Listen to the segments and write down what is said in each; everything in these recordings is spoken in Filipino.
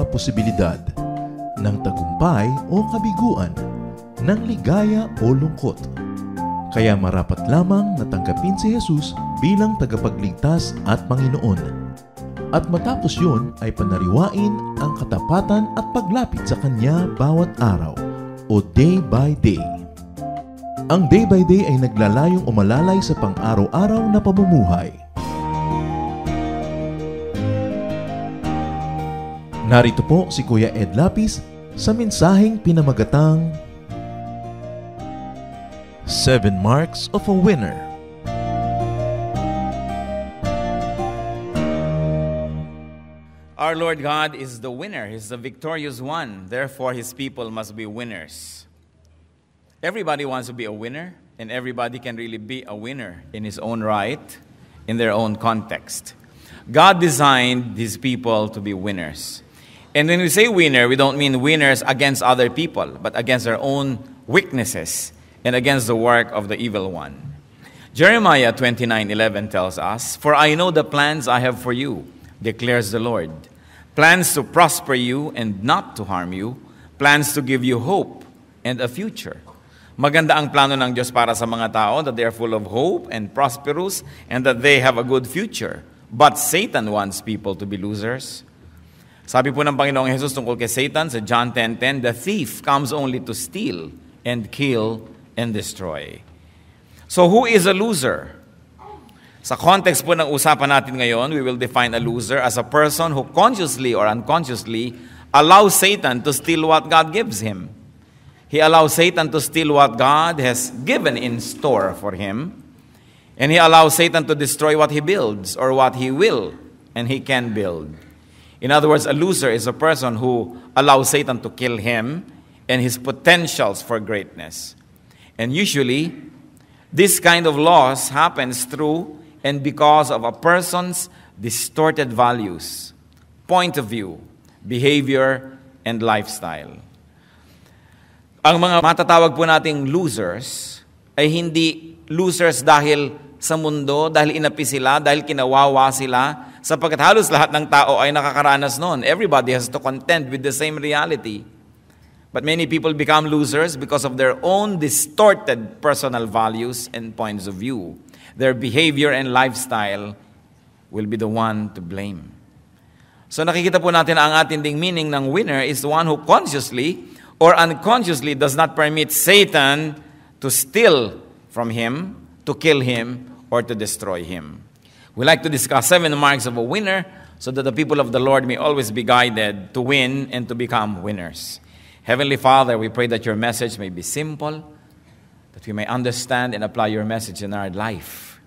posibilidad ng tagumpay o kabiguan, ng ligaya o lungkot. Kaya marapat lamang na tanggapin si Jesus bilang tagapagligtas at Panginoon. At matapos yun ay panariwain ang katapatan at paglapit sa Kanya bawat araw o day by day. Ang day by day ay naglalayong umalalay sa pang-araw-araw na pamumuhay. Narito po si Kuya Ed Lapis sa mensaheng pinamagatang 7 Marks of a Winner. Our Lord God is the winner. He's the victorious one. Therefore, His people must be winners. Everybody wants to be a winner, and everybody can really be a winner in his own right, in their own context. God designed His people to be winners. And when we say winner, we don't mean winners against other people, but against their own weaknesses and against the work of the evil one. Jeremiah 29:11 tells us, "For I know the plans I have for you, declares the Lord. Plans to prosper you and not to harm you, plans to give you hope and a future." Maganda ang plano ng Diyos para sa mga tao, that they are full of hope and prosperous and that they have a good future. But Satan wants people to be losers. Sabi po ng Panginoong Jesus tungkol kay Satan sa John 10:10, "The thief comes only to steal and kill and destroy." So who is a loser? Sa context po ng usapan natin ngayon, we will define a loser as a person who consciously or unconsciously allows Satan to steal what God gives him. He allows Satan to steal what God has given in store for him. And he allows Satan to destroy what he builds or what he will and he can build. In other words, a loser is a person who allows Satan to kill him and his potentials for greatness. And usually, this kind of loss happens through and because of a person's distorted values, point of view, behavior, and lifestyle. Ang mga matatawag po nating losers ay hindi losers dahil sa mundo, dahil inapi sila, dahil kinawawa sila, sapagkat halos lahat ng tao ay nakakaranas noon. Everybody has to contend with the same reality. But many people become losers because of their own distorted personal values and points of view. Their behavior and lifestyle will be the one to blame. So nakikita po natin ang ating ding meaning ng winner is the one who consciously or unconsciously does not permit Satan to steal from him, to kill him, or to destroy him. We like to discuss 7 marks of a winner so that the people of the Lord may always be guided to win and to become winners. Heavenly Father, we pray that your message may be simple, that we may understand and apply your message in our life.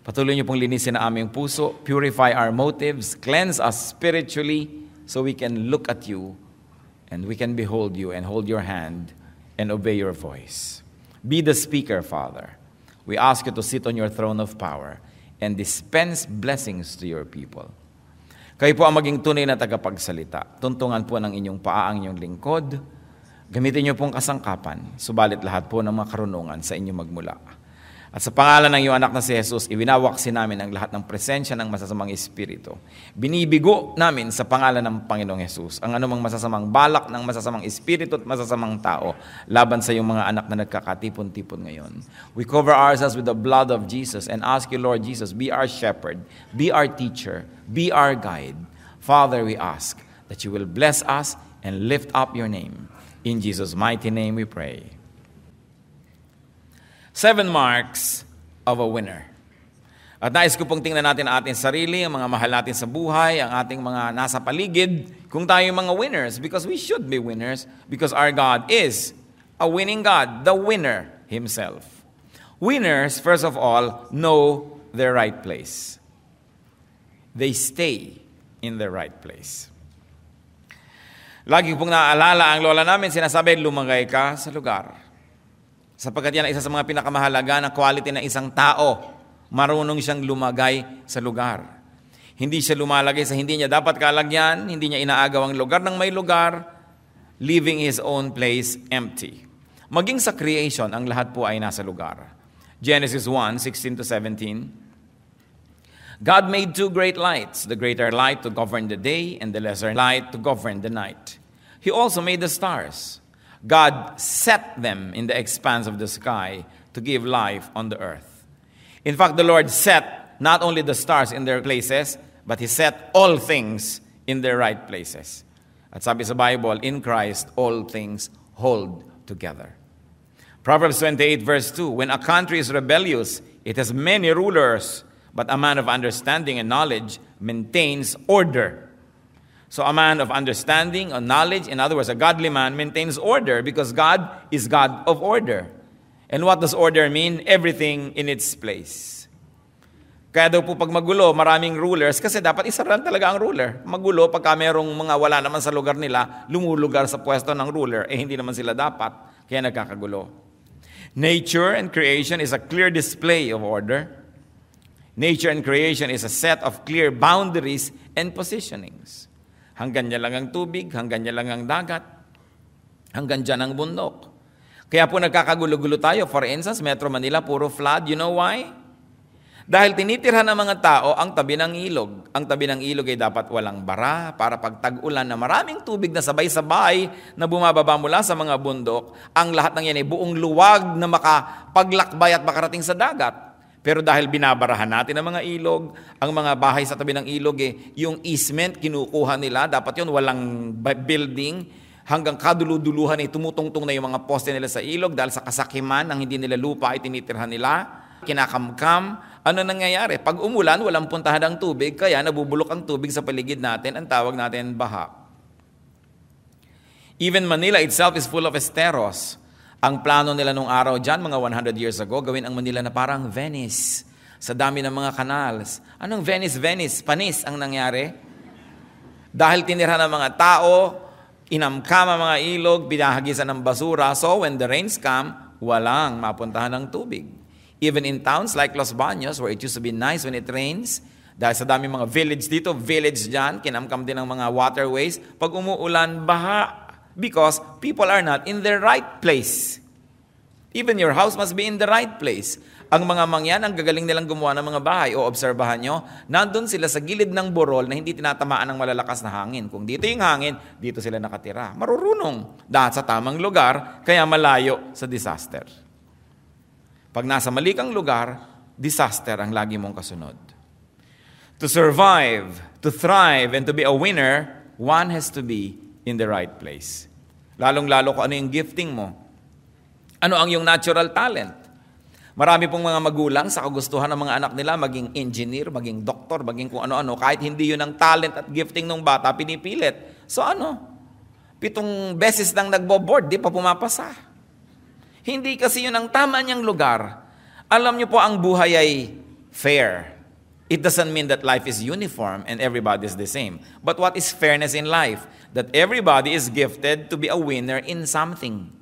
Patuloy niyo pong linisin ang aming puso, purify our motives, cleanse us spiritually so we can look at you and we can behold you and hold your hand and obey your voice. Be the speaker, Father. We ask you to sit on your throne of power and dispense blessings to your people. Kayo po ang maging tunay na tagapagsalita. Tuntungan po ng inyong paa ang inyong lingkod. Gamitin niyo pong kasangkapan, subalit lahat po ng mga karunungan sa inyo magmula. At sa pangalan ng iyong anak na si Jesus, ibinawaksin namin ang lahat ng presensya ng masasamang espiritu. Binibigo namin sa pangalan ng Panginoong Jesus ang anumang masasamang balak ng masasamang espiritu at masasamang tao laban sa iyong mga anak na nagkakatipon-tipon ngayon. We cover ourselves with the blood of Jesus and ask you, Lord Jesus, be our shepherd, be our teacher, be our guide. Father, we ask that you will bless us and lift up your name. In Jesus' mighty name we pray. 7 marks of a winner. At nais ko pong tingnan natin ang ating sarili, ang mga mahal natin sa buhay, ang ating mga nasa paligid, kung tayo yung mga winners, because we should be winners, because our God is a winning God, the winner Himself. Winners, first of all, know their right place. They stay in the right place. Lagi pong naaalala ang lola namin, sinasabi, lumagay ka sa lugar. Sapagkat yan ay isa sa mga pinakamahalaga na quality ng isang tao. Marunong siyang lumagay sa lugar. Hindi siya lumalagay sa hindi niya dapat kalagyan, hindi niya inaagaw ang lugar ng may lugar, leaving his own place empty. Maging sa creation, ang lahat po ay nasa lugar. Genesis 1:16-17. God made two great lights, the greater light to govern the day and the lesser light to govern the night. He also made the stars. God set them in the expanse of the sky to give life on the earth. In fact, the Lord set not only the stars in their places, but He set all things in their right places. At sabi sa Bible, in Christ, all things hold together. Proverbs 28 verse 2, when a country is rebellious, it has many rulers, but a man of understanding and knowledge maintains order. So a man of understanding or knowledge, in other words, a godly man, maintains order because God is God of order. And what does order mean? Everything in its place. Kaya daw po pag magulo, maraming rulers, kasi dapat isa lang talaga ang ruler. Magulo, pagka merong mga wala naman sa lugar nila, lumulugar sa pwesto ng ruler, hindi naman sila dapat, kaya nagkakagulo. Nature and creation is a clear display of order. Nature and creation is a set of clear boundaries and positionings. Hanggang niya lang ang tubig, hanggang niya lang ang dagat, hanggang dyan ang bundok. Kaya po nagkakagulo-gulo tayo. For instance, Metro Manila, puro flood. You know why? Dahil tinitirhan ng mga tao ang tabi ng ilog. Ang tabi ng ilog ay dapat walang bara para pag tag-ulan na maraming tubig na sabay-sabay na bumababa mula sa mga bundok, ang lahat ng yan ay buong luwag na makapaglakbay at makarating sa dagat. Pero dahil binabarahan natin ang mga ilog, ang mga bahay sa tabi ng ilog, yung easement, kinukuha nila, dapat yun walang building, hanggang kaduluduluhan ay tumutungtong na yung mga poste nila sa ilog dahil sa kasakiman ng hindi nila lupa ay tinitirhan nila, kinakamkam. Ano nangyayari? Pag umulan, walang puntahan ng tubig, kaya nabubulok ang tubig sa paligid natin, ang tawag natin baha. Even Manila itself is full of esteros. Ang plano nila nung araw dyan, mga 100 years ago, gawin ang Manila na parang Venice, sa dami ng mga canals. Anong Venice? Venice, panis ang nangyari. Dahil tinirhan ng mga tao, inamkam ang mga ilog, binahagisan ng basura, so when the rains come, walang mapuntahan ng tubig. Even in towns like Los Baños, where it used to be nice when it rains, dahil sa dami mga village dito, village dyan, kinamkam din ng mga waterways, pag umuulan, baha. Because people are not in the right place. Even your house must be in the right place. Ang mga mangyan, ang gagaling nilang gumawa ng mga bahay, o obserbahan nyo, nandun sila sa gilid ng burol na hindi tinatamaan ng malalakas na hangin. Kung dito yung hangin, dito sila nakatira. Marurunong. Dahil sa tamang lugar, kaya malayo sa disaster. Pag nasa mali kang lugar, disaster ang lagi mong kasunod. To survive, to thrive, and to be a winner, one has to be in the right place. Lalong-lalo kung ano yung gifting mo. Ano ang yung natural talent? Marami pong mga magulang sa kagustuhan ng mga anak nila maging engineer, maging doktor, maging kung ano-ano. Kahit hindi yun ang talent at gifting ng bata, pinipilit. So 7 beses nang nagbo-board, di pa pumapasa. Hindi kasi yun ang tama niyang lugar. Alam niyo po, ang buhay ay fair. It doesn't mean that life is uniform and everybody is the same. But what is fairness in life? That everybody is gifted to be a winner in something.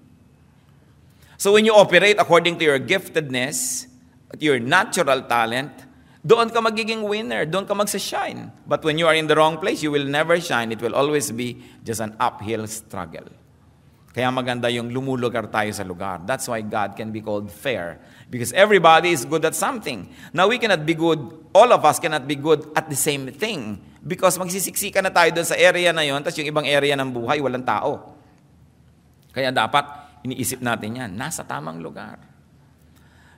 So when you operate according to your giftedness, your natural talent, doon ka magiging winner, doon ka magsashine. But when you are in the wrong place, you will never shine. It will always be just an uphill struggle. Kaya maganda yung lumulugar tayo sa lugar. That's why God can be called fair. Because everybody is good at something. Now we cannot be good, all of us cannot be good at the same thing. Because magsisiksikan na tayo doon sa area na yon, tapos yung ibang area ng buhay, walang tao. Kaya dapat, iniisip natin yan, nasa tamang lugar.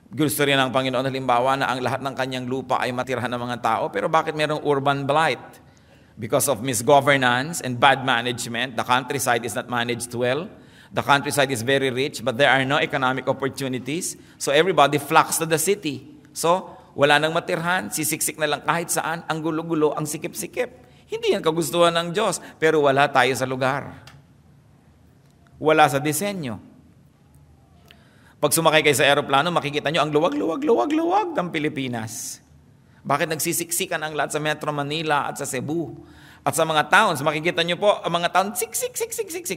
Gusto rin ng Panginoon, halimbawa na ang lahat ng kanyang lupa ay matirhan ng mga tao, pero bakit mayroong urban blight? Because of misgovernance and bad management, the countryside is not managed well. The countryside is very rich, but there are no economic opportunities. So everybody flocks to the city. So, wala nang matirhan, sisiksik na lang kahit saan, ang gulo-gulo, ang sikip-sikip. Hindi yan kagustuhan ng Diyos, pero wala tayo sa lugar. Wala sa disenyo. Pag sumakay kayo sa aeroplano, makikita nyo ang luwag ng Pilipinas. Bakit nagsisiksikan ang lahat sa Metro Manila at sa Cebu? At sa mga towns, makikita nyo po, ang mga town, siksik.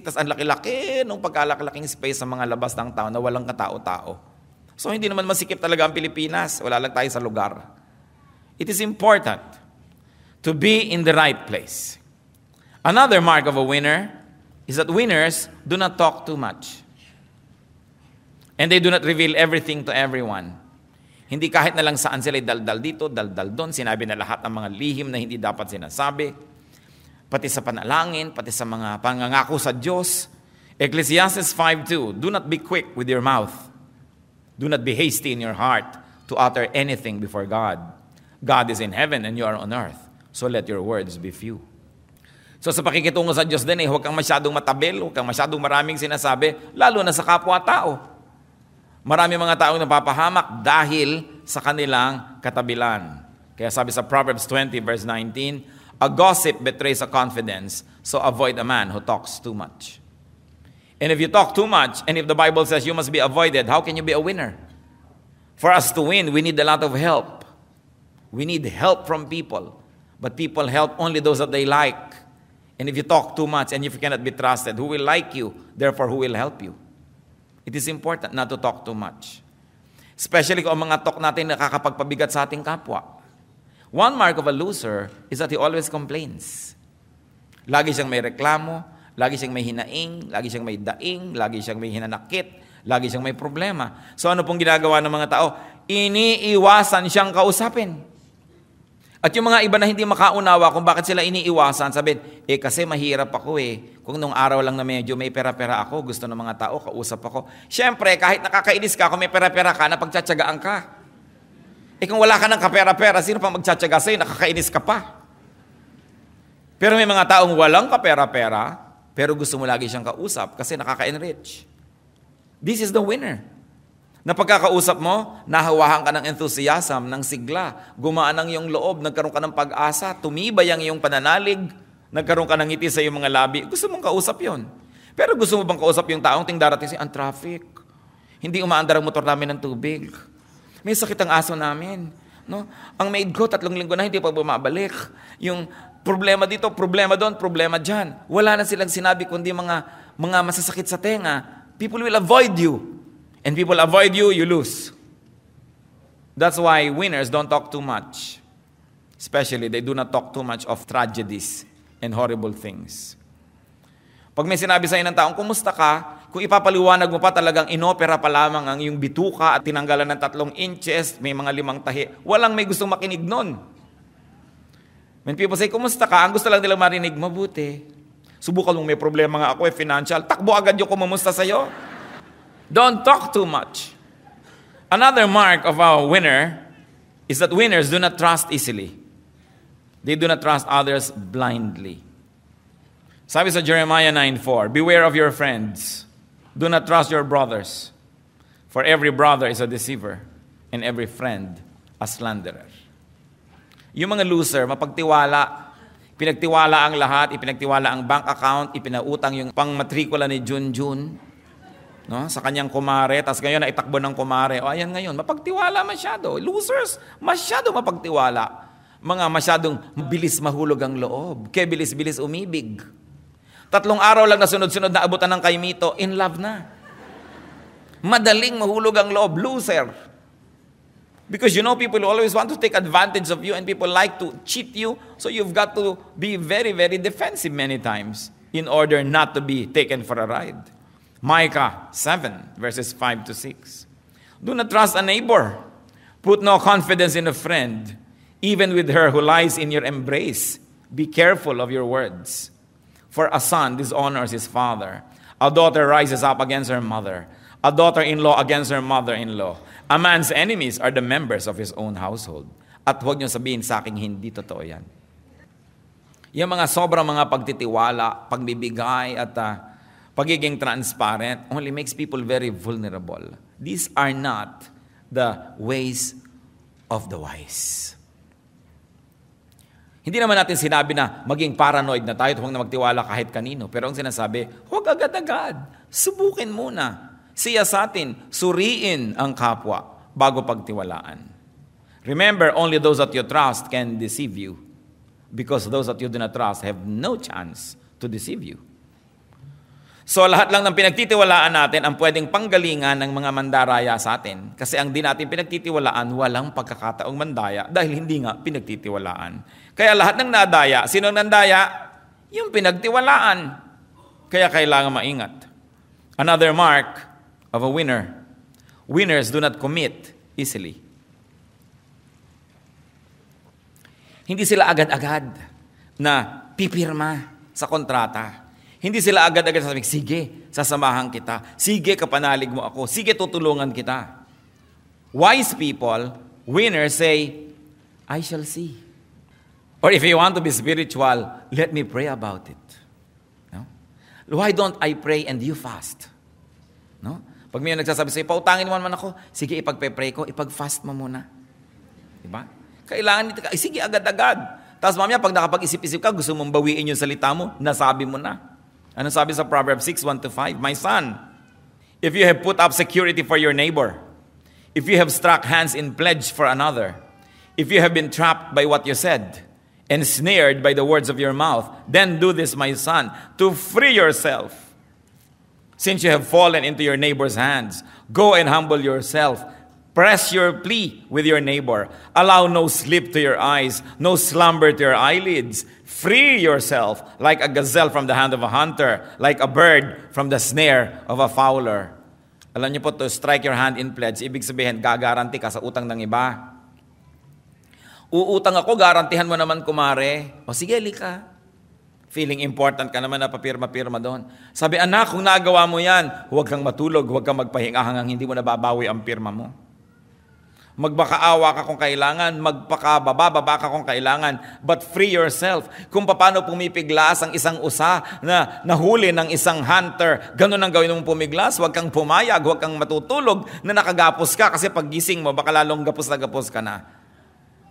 Tapos ang laki-laki nung pagkalaki-laking space sa mga labas ng town na walang katao-tao. So hindi naman masikip talaga ang Pilipinas. Wala lang tayo sa lugar. It is important to be in the right place. Another mark of a winner is that winners do not talk too much. And they do not reveal everything to everyone. Hindi kahit na lang saan sila daldal dito, daldal doon, sinabi na lahat ng mga lihim na hindi dapat sinasabi, pati sa panalangin, pati sa mga pangangako sa Diyos. Ecclesiastes 5:2, do not be quick with your mouth. Do not be hasty in your heart to utter anything before God. God is in heaven and you are on earth, so let your words be few. So sa pakikitungo sa Diyos din, huwag kang masyadong matabil, huwag kang masyadong maraming sinasabi, lalo na sa kapwa-tao. Marami mga taong napapahamak dahil sa kanilang katabilan. Kaya sabi sa Proverbs 20 verse 19, a gossip betrays a confidence, so avoid a man who talks too much. And if you talk too much, and if the Bible says you must be avoided, how can you be a winner? For us to win, we need a lot of help. We need help from people. But people help only those that they like. And if you talk too much and if you cannot be trusted, who will like you? Therefore, who will help you? It is important not to talk too much. Especially kung ang mga talk natin nakakapagpabigat sa ating kapwa. One mark of a loser is that he always complains. Lagi siyang may reklamo, lagi siyang may hinaing, lagi siyang may daing, lagi siyang may hinanakit, lagi siyang may problema. So ano pong ginagawa ng mga tao? Iniiwasan siyang kausapin. At yung mga iba na hindi makaunawa kung bakit sila iniiwasan, sabihin, kasi mahirap ako Kung nung araw lang na medyo may pera-pera ako, gusto ng mga tao, kausap ako. Siyempre, kahit nakakainis ka, kung may pera-pera ka, napagtsatsagaan ka. Kung wala ka ng kapera-pera, sino pa magtsatsaga sa'yo? Nakakainis ka pa. Pero may mga taong walang kapera-pera, pero gusto mo lagi siyang kausap kasi nakaka-enrich. This is the winner. Na pagkakausap mo, nahawahan ka ng enthusiasm, ng sigla, gumaan ang iyong loob, nagkaroon ka ng pag-asa, tumibay ang iyong pananalig, nagkaroon ka ng ngiti sa iyong mga labi. Gusto mong kausap yon. Pero gusto mo bang kausap yung taong ting darating ang traffic? Hindi umaandar ang motor namin ng tubig. May sakit ang aso namin. No? Ang maid ko, 3 linggo na hindi pa bumabalik. Yung problema dito, problema doon, problema dyan. Wala na silang sinabi kundi mga masasakit sa tenga. People will avoid you. And people avoid you, you lose. That's why winners don't talk too much. Especially, they do not talk too much of tragedies and horrible things. Pag may sinabi sa'yo ng taong, kumusta ka? Kung ipapaliwanag mo pa talagang inopera pa lamang ang iyong bituka at tinanggalan ng 3 inches, may mga 5 tahi, walang may gustong makinig nun. When people say, kumusta ka? Ang gusto lang nilang marinig, mabuti. Subukan mong may problema nga ako, financial. Takbo agad yung kumusta sa'yo. Don't talk too much. Another mark of a winner is that winners do not trust easily. They do not trust others blindly. Sabi sa Jeremiah 9:4, beware of your friends. Do not trust your brothers. For every brother is a deceiver, and every friend a slanderer. Yung mga loser, mapagtiwala. Pinagtiwala ang lahat, ipinagtiwala ang bank account, ipinautang yung pangmatrikula ni Junjun. No? Sa kanyang kumare, tapos ngayon naitakbo ng kumare. O ayan ngayon, mapagtiwala masyado. Losers, masyado mapagtiwala. Mga masyadong bilis mahulog ang loob. Kaya bilis-bilis umibig. 3 araw lang na sunod-sunod na abutan ng kaimito, in love na. Madaling mahulog ang loob, loser. Because people always want to take advantage of you and people like to cheat you. So you've got to be very, very defensive many times in order not to be taken for a ride. Micah 7, verses 5-6. Do not trust a neighbor. Put no confidence in a friend, even with her who lies in your embrace. Be careful of your words. For a son dishonors his father. A daughter rises up against her mother. A daughter-in-law against her mother-in-law. A man's enemies are the members of his own household. At huwag niyo sabihin sa akin, hindi totoo yan. Yung mga sobrang mga pagtitiwala, pagbibigay, at pagiging transparent only makes people very vulnerable. These are not the ways of the wise. Hindi naman natin sinabi na maging paranoid na tayo at huwag na magtiwala kahit kanino. Pero ang sinasabi, huwag agad-agad. Subukin muna. Siyasatin, suriin ang kapwa bago pagtiwalaan. Remember, only those that you trust can deceive you. Because those that you do not trust have no chance to deceive you. So lahat lang ng pinagtitiwalaan natin ang pwedeng panggalingan ng mga mandaraya sa atin. Kasi ang di natin pinagtitiwalaan, walang pagkakataong mandaya dahil hindi nga pinagtitiwalaan. Kaya lahat ng nadaya, sino ang nandaya? Yung pinagtiwalaan. Kaya kailangan maingat. Another mark of a winner. Winners do not commit easily. Hindi sila agad-agad na pipirma sa kontrata. Hindi sila agad-agad sasabihin, sige, sasamahan kita. Sige, kapanalig mo ako. Sige, tutulungan kita. Wise people, winners, say, I shall see. Or if you want to be spiritual, let me pray about it. No? Why don't I pray and you fast? No? Pag may nagsasabi sa'yo, pautangin mo naman ako, sige, ipagpe-pray ko, ipag-fast mo muna. Diba? Kailangan nito ka, sige, agad-agad. Tapos mamaya, pag nakapag-isip-isip ka, gusto mong bawiin yung salita mo, nasabi mo na. Ano sabi sa Proverbs 6:1-5? My son, if you have put up security for your neighbor, if you have struck hands in pledge for another, if you have been trapped by what you said, and snared by the words of your mouth, then do this, my son, to free yourself. Since you have fallen into your neighbor's hands, go and humble yourself. Press your plea with your neighbor. Allow no sleep to your eyes, no slumber to your eyelids. Free yourself like a gazelle from the hand of a hunter, like a bird from the snare of a fowler. Alam niyo po, to strike your hand in pledge, ibig sabihin, gagaranti ka sa utang ng iba. Uutang ako, garantihan mo naman, kumare. O sige, lika. Feeling important ka naman na papirma-pirma doon. Sabi, anak, kung nagawa mo yan, huwag kang matulog, huwag kang magpahinga hanggang hindi mo nababawi ang pirma mo. Magbakaawa ka kung kailangan, magpakababa ka kung kailangan, but free yourself. Kung paano pumipiglas ang isang usa na nahuli ng isang hunter, ganun ang gawin mong pumiglas, huwag kang pumayag, huwag kang matutulog na nakagapos ka kasi paggising mo, baka lalong gapos na gapos ka na.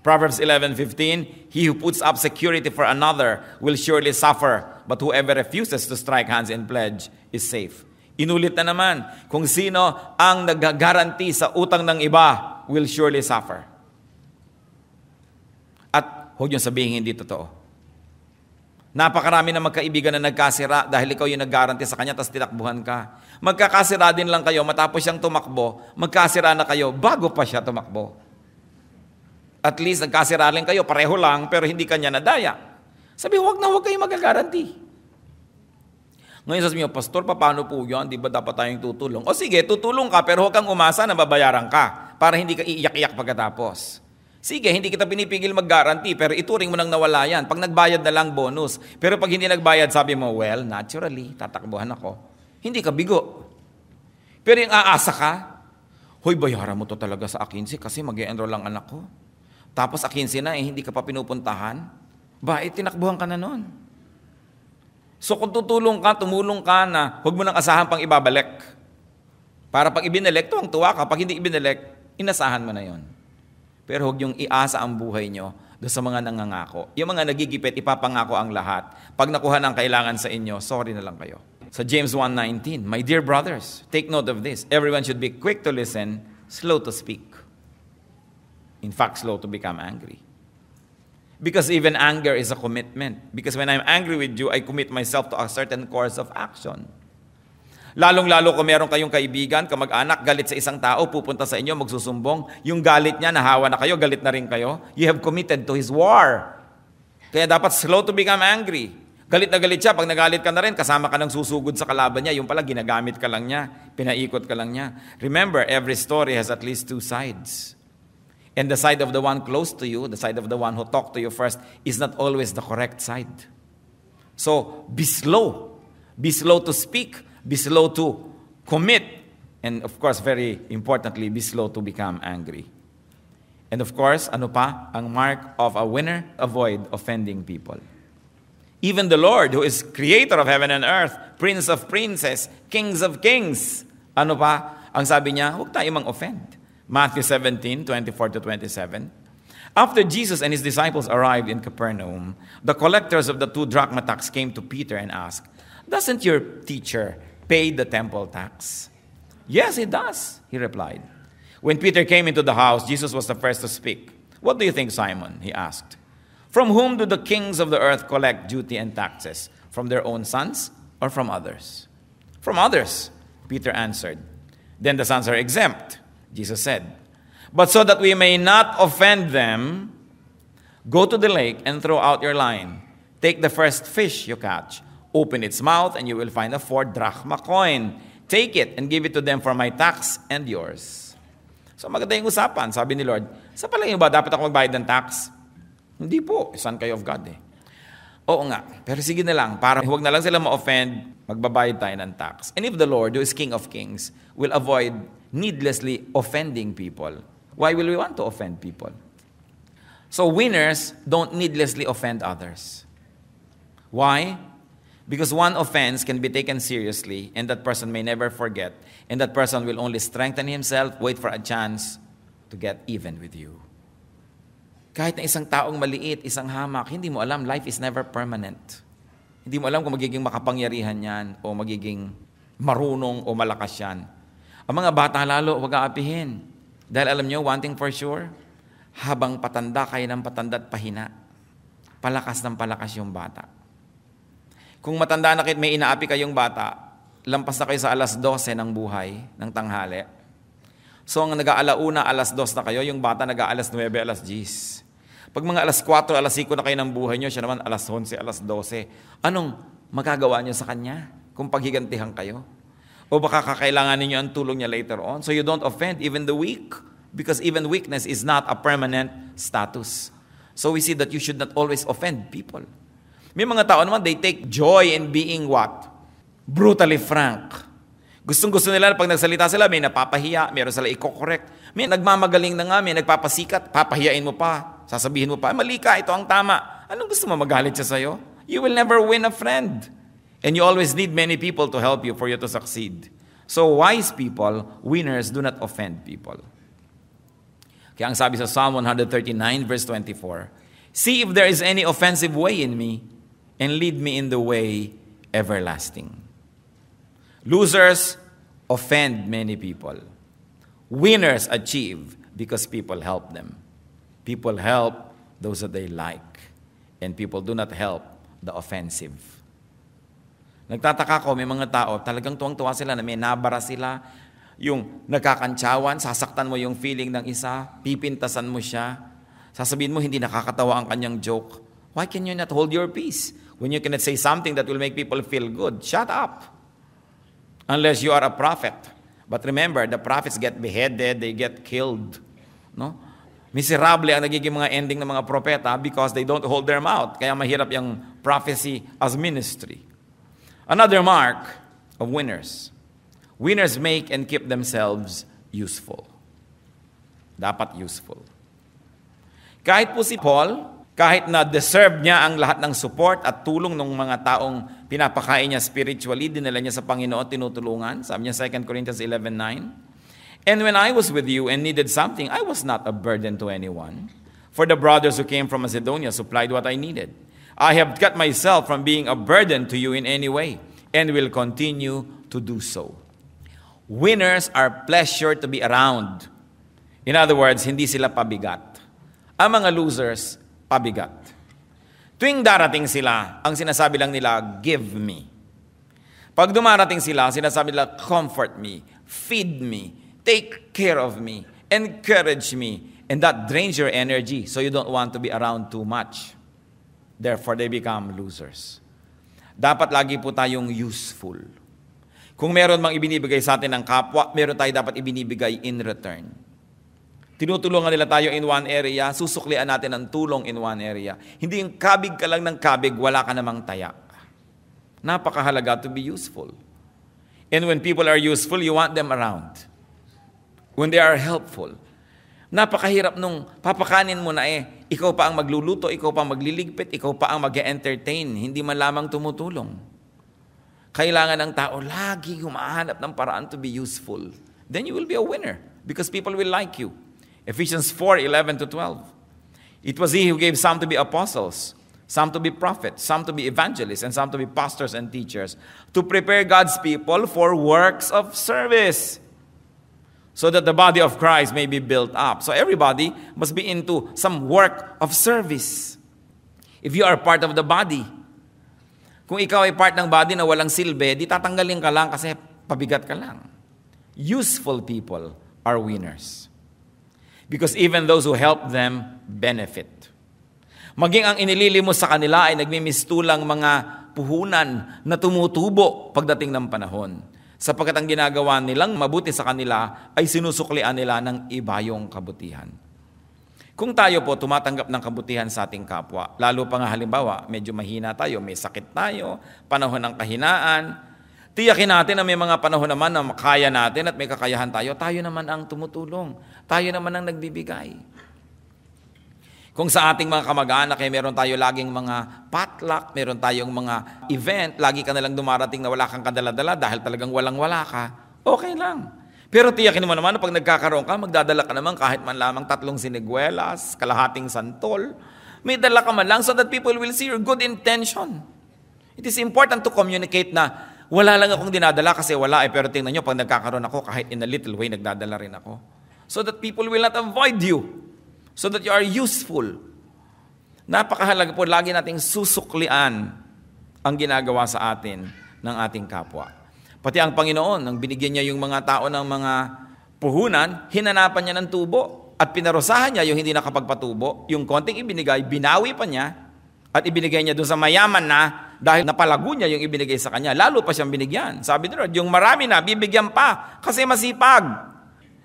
Proverbs 11:15, he who puts up security for another will surely suffer, but whoever refuses to strike hands in pledge is safe. Inulit na naman, kung sino ang nag-guarantee sa utang ng iba will surely suffer. At huwag niyong sabihin hindi totoo. Napakarami na magkaibigan na nagkasira dahil ikaw yung nag-guarantee sa kanya tapos tinakbuhan ka. Magkakasira din lang kayo matapos siyang tumakbo, magkasira na kayo bago pa siya tumakbo. At least nagkasira rin kayo, pareho lang, pero hindi kanya nadaya. Sabi, huwag kayo mag-guarantee. Ngayon sasabihin niyo, Pastor, paano po yan? Di ba dapat tayong tutulong? O sige, tutulong ka, pero huwag kang umasa na babayaran ka para hindi ka iiyak-iyak pagkatapos. Sige, hindi kita pinipigil mag-guarantee, pero ituring mo nang nawala yan. Pag nagbayad na lang, bonus. Pero pag hindi nagbayad, sabi mo, well, naturally, tatakbuhan ako. Hindi ka bigo. Pero yung aasa ka, hoy, bayaran mo to talaga sa akinsi kasi mag-e-enroll lang anak ko. Tapos akinsi na, hindi ka pa pinupuntahan. Tinakbuhan ka na nun. So kung tutulong ka, tumulong ka na, huwag mo nang asahan pang ibabalik. Para pag ibinalik, tuwang-tuwa ka. Pag hindi ibinalik, inasahan mo na yon. Pero huwag yung iasa ang buhay nyo doon sa mga nangangako. Yung mga nagigipit, ipapangako ang lahat. Pag nakuha ng kailangan sa inyo, sorry na lang kayo. Sa James 1:19, my dear brothers, take note of this. Everyone should be quick to listen, slow to speak. In fact, slow to become angry. Because even anger is a commitment. Because when I'm angry with you, I commit myself to a certain course of action. Lalong-lalo kung meron kayong kaibigan, kamag-anak, galit sa isang tao, pupunta sa inyo, magsusumbong. Yung galit niya, nahawa na kayo, galit na rin kayo. You have committed to his war. Kaya dapat slow to become angry. Galit na galit siya, pag nagalit ka na rin, kasama ka ng susugod sa kalaban niya, yung pala ginagamit ka lang niya, pinaikot ka lang niya. Remember, every story has at least two sides. And the side of the one close to you, the side of the one who talked to you first, is not always the correct side. So, be slow. Be slow to speak. Be slow to commit. And of course, very importantly, be slow to become angry. And of course, ano pa? Ang mark of a winner, avoid offending people. Even the Lord, who is creator of heaven and earth, prince of princes, kings of kings, ano pa? Ang sabi niya, huwag tayo mang-offend. Matthew 17:24-27. After Jesus and his disciples arrived in Capernaum, the collectors of the 2 drachma tax came to Peter and asked, doesn't your teacher pay the temple tax? Yes, he does, he replied. When Peter came into the house, Jesus was the first to speak. What do you think, Simon? He asked. From whom do the kings of the earth collect duty and taxes? From their own sons or from others? From others, Peter answered. Then the sons are exempt. Jesus said, but so that we may not offend them, go to the lake and throw out your line. Take the first fish you catch, open its mouth, and you will find a 4 drachma coin. Take it and give it to them for my tax and yours. So maganda yung usapan, sabi ni Lord, sa palagay mo ba dapat ako magbayad ng tax? Hindi po, son kayo of God eh. Oo nga, pero sige na lang, para huwag na lang sila ma-offend, magbabayad tayo ng tax. And if the Lord, who is King of Kings, will avoid needlessly offending people, why will we want to offend people? So winners don't needlessly offend others. Why? Because one offense can be taken seriously and that person may never forget, and that person will only strengthen himself, wait for a chance to get even with you. Kahit na isang taong maliit, isang hamak, hindi mo alam, life is never permanent. Hindi mo alam kung magiging makapangyarihan yan o magiging marunong o malakas yan. Ang mga bata lalo, huwag aapihin. Dahil alam nyo, one thing for sure, habang patanda kayo ng patanda at pahina, palakas ng palakas yung bata. Kung matanda na kayo, may inaapi kayong bata, lampas na kayo sa 12:00 ng buhay, ng tanghali. So, ang nag-aalauna, 2:00 na kayo, yung bata nag-9, 10:00. Pag mga 4:00, 5:00 na kayo ng buhay nyo, siya naman 11:00, 12:00. Anong magagawa nyo sa kanya kung paghigantihan kayo? O baka kakailangan ninyo ang tulong niya later on. So you don't offend even the weak, because even weakness is not a permanent status. So we see that you should not always offend people. May mga tao naman, they take joy in being what? Brutally frank. Gustong-gusto nila pag nagsalita sila, may napapahiya, meron sila i-correct. May nagmamagaling na nga, may nagpapasikat, papahiyain mo pa, sasabihin mo pa, mali ka, ito ang tama. Anong gusto mo, magalit siya sa'yo? You will never win a friend. And you always need many people to help you for you to succeed. So wise people, winners, do not offend people. Kaya ang sabi sa Psalm 139 verse 24, see if there is any offensive way in me, and lead me in the way everlasting. Losers offend many people. Winners achieve because people help them. People help those that they like. And people do not help the offensive. Nagtataka ko, may mga tao, talagang tuwang-tuwa sila na may nabara sila. Yung nagkakantsawan, sasaktan mo yung feeling ng isa, pipintasan mo siya, sasabihin mo hindi nakakatawa ang kanyang joke. Why can you not hold your peace? When you cannot say something that will make people feel good, shut up. Unless you are a prophet. But remember, the prophets get beheaded, they get killed. No? Miserable ang nagiging mga ending ng mga propeta because they don't hold their mouth. Kaya mahirap yung prophecy as ministry. Another mark of winners. Winners make and keep themselves useful. Dapat useful. Kahit po si Paul, kahit na deserve niya ang lahat ng support at tulong ng mga taong pinapakain niya spiritually, dinala niya sa Panginoon, tinutulungan. Sabi niya 2 Corinthians 11:9. And when I was with you and needed something, I was not a burden to anyone. For the brothers who came from Macedonia supplied what I needed. I have cut myself from being a burden to you in any way and will continue to do so. Winners are pleasure to be around. In other words, hindi sila pabigat. Ang mga losers, pabigat. Tuwing darating sila, ang sinasabi lang nila, give me. Pag dumarating sila, sinasabi nila, comfort me, feed me, take care of me, encourage me, and that drains your energy, so you don't want to be around too much. Therefore, they become losers. Dapat lagi po tayong useful. Kung meron mang ibinibigay sa atin ng kapwa, meron tayo dapat ibinibigay in return. Tinutulungan nila tayo in one area, susuklian natin ang tulong in one area. Hindi yung kabig ka lang ng kabig, wala ka namang taya. Napakahalaga to be useful. And when people are useful, you want them around. When they are helpful. Napakahirap nung papakanin mo na ikaw pa ang magluluto, ikaw pa ang magliligpit, ikaw pa ang mag-entertain, hindi man lamang tumutulong. Kailangan ng tao lagi humahanap ng paraan to be useful. Then you will be a winner because people will like you. Ephesians 4:11-12. It was he who gave some to be apostles, some to be prophets, some to be evangelists, and some to be pastors and teachers, to prepare God's people for works of service, so that the body of Christ may be built up. So everybody must be into some work of service. If you are part of the body, kung ikaw ay part ng body na walang silbi, di tatanggalin ka lang kasi pabigat ka lang. Useful people are winners. Because even those who help them benefit. Maging ang inililimos sa kanila ay nagmimistulang mga puhunan na tumutubo pagdating ng panahon. Sapagkat ang ginagawa nilang mabuti sa kanila ay sinusuklian nila ng ibayong kabutihan. Kung tayo po tumatanggap ng kabutihan sa ating kapwa, lalo pa nga halimbawa, medyo mahina tayo, may sakit tayo, panahon ng kahinaan, tiyakin natin na may mga panahon naman na kaya natin at may kakayahan tayo, tayo naman ang tumutulong, tayo naman ang nagbibigay. Kung sa ating mga kamag-anak, meron tayo laging mga potluck, meron tayong mga event, lagi ka nalang dumarating na wala kang kadala-dala dahil talagang walang-wala ka, okay lang. Pero tiyakin mo naman na pag nagkakaroon ka, magdadala ka naman kahit man lamang 3 siniguelas, kalahating santol. May dala ka man lang so that people will see your good intention. It is important to communicate na wala lang akong dinadala kasi wala pero tingnan nyo, pag nagkakaroon ako, kahit in a little way, nagdadala rin ako. So that people will not avoid you. So that you are useful. Napakahalaga po, lagi nating susuklian ang ginagawa sa atin ng ating kapwa. Pati ang Panginoon, nang binigyan niya yung mga tao ng mga puhunan, hinanapan niya ng tubo at pinarusahan niya yung hindi nakapagpatubo. Yung konting ibinigay, binawi pa niya at ibinigay niya doon sa mayaman na dahil napalago niya yung ibinigay sa kanya. Lalo pa siyang binigyan. Sabi ni Lord, yung marami na, bibigyan pa kasi masipag.